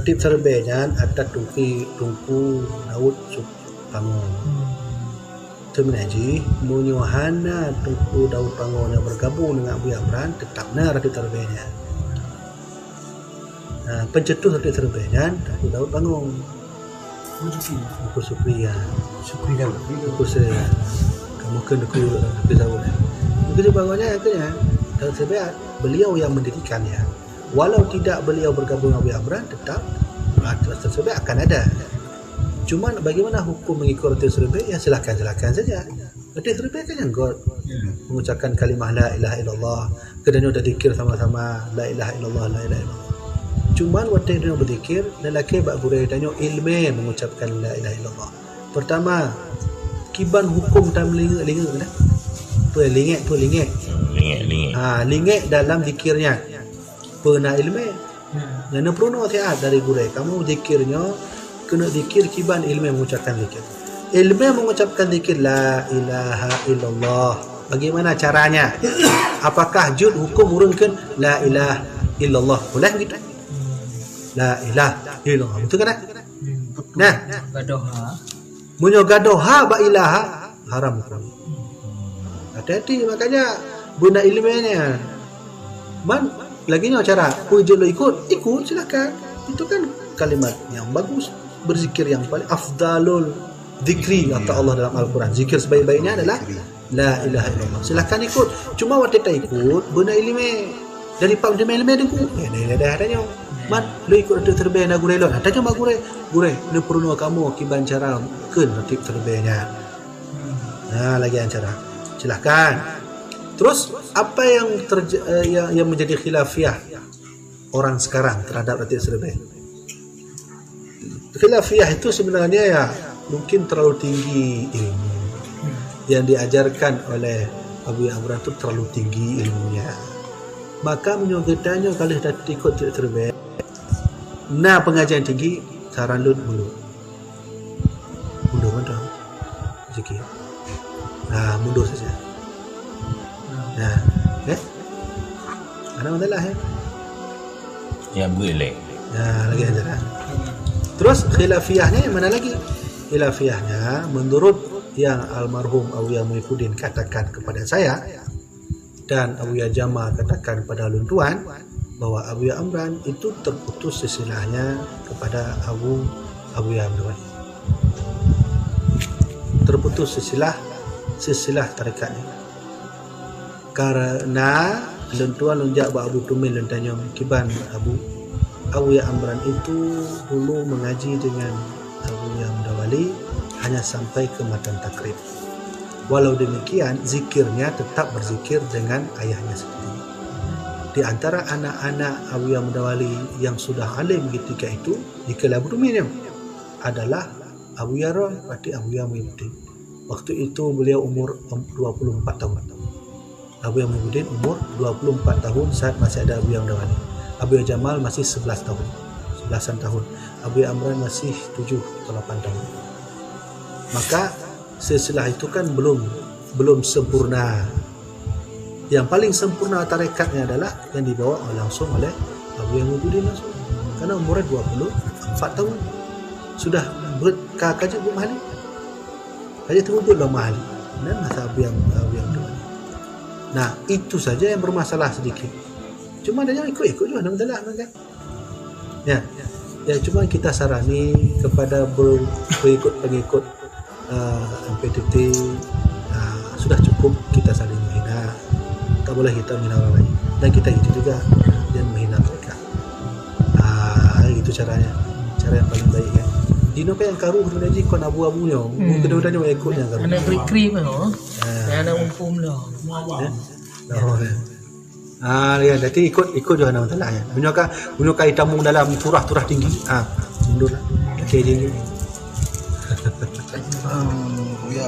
Ratib serbenya ada Tungku Daud Pango. Terminaji Munyuhana Tungku Daud Pango yang bergabung dengan Abu Amran tetapnya ratib serbenya. Pencetus ratib serbenya Tungku Daud Pango. Buku Supriya. Buku saya. Kamu kena buku Daud. Buku Pangonya akhirnya Daud Serbenya beliau yang mendirikannya. Walau tidak beliau bergabung dengan Abu Amran, tetap ratib tersebut akan ada. Cuma bagaimana hukum mengikut ratib tersebut? Ya silakan saja. Ratib tersebut kan yang mengucapkan kalimah la ilaha illallah, kedua sudah zikir sama-sama la ilaha illallah, la ilaha illallah. Cuma waktu dia berzikir, lelaki bak gurau tanya ilmu mengucapkan la ilaha illallah. Pertama, kiban hukum tam lingak dah. Tu lingak. Lingak dalam zikirnya. Pernah ilmu. Yang perlu nasihat dari gurau. Kamu zikirnya kena zikir kiban ilmu mengucapkan zikir. Ilmu mengucapkan zikir la ilaha illallah. Bagaimana caranya? Apakah jud hukum urunkan la ilaha illallah? Boleh begitu? La ilaha illallah. Betul kan? Nah, gadoha. Munyo gadoha ba ilaha haram hukum. Hati-hati makanya guna ilmunya. Man lagi nya cara pujul ikut silakan. Itu kan kalimat yang bagus, berzikir yang paling afdalul zikri kata Allah dalam Al-Quran. Zikir sebaik-baiknya adalah la ilaha illallah. Silakan ikut. Cuma waktu kita ikut guna ilmu dari pak ilmu dengku. Dah adanya. Man lu ikut ratib terbaik nak gurelon. Tanya mak gurel. Lu perlu kamu kiban cara ke ratib terbaiknya. Lagi yang cara. Silakan. Terus apa yang yang menjadi khilafiyah orang sekarang terhadap ratib terbaik? Khilafiyah itu sebenarnya ya mungkin terlalu tinggi ilmu. Yang diajarkan oleh Abu Amran itu terlalu tinggi ilmunya. Maka menyogotanya kalau sudah ikut ratib terbaik. Nah pengajian tinggi saran lu mundur kan zikir. Mundur saja. Ada masalah ya? Ya boleh. Lagi aja. Terus khilafiyahnya yang mana lagi? Khilafiyahnya menurut yang almarhum Abuya Muhyiddin katakan kepada saya dan Abuya Jamal katakan kepada Luntuan bahwa Abuya Amran itu terputus silsilahnya kepada Abuya Amran. Terputus silsilah tarikatnya. Karena Luntuan lunjak ba Abu Tumil lentanya kiban Abuya Amran itu dulu mengaji dengan Abuya Mudawali hanya sampai ke matan takrib. Walau demikian zikirnya tetap berzikir dengan ayahnya sendiri. Di antara anak-anak Abuya Mudawali yang sudah alim ketika itu di Abu Tumil adalah Abuya Ron berarti Abuya Muhyiddin. Waktu itu beliau umur 24 tahun. Abuya Muhyiddin umur 24 tahun saat masih ada Abuya Mudawali. Abuya Jamal masih 11 tahun. 11-an tahun. Abuya Amran masih 7 atau 8 tahun. Maka silsilah itu kan belum sempurna. Yang paling sempurna tarekatnya adalah yang dibawa langsung oleh Abuya Muhyiddin langsung. Karena umurnya 24 tahun. Sudah kaji Bu Mahali. Kaji terwujudlah Mahali. Dan masa Abuya Mudawali. Nah, itu saja yang bermasalah sedikit. Cuma ada yang ikut juga alhamdulillah kan. Ya cuma kita sarani kepada pengikut MPTT sudah cukup kita saling menghina. Tak boleh kita menghina orang lain. Dan kita itu juga jangan menghina mereka. Itu caranya. Cara yang paling baik kan. Dino kan yang karu sudah jadi kon abu-abunya. Kedua-duanya mau ikut yang karu. Ana krik-krik mah. Ana umpum lah. Ya, jadi ikut juga nama telah ya. Menyoka hitamung dalam turah tinggi. Mundur lah. Okey je. Ya,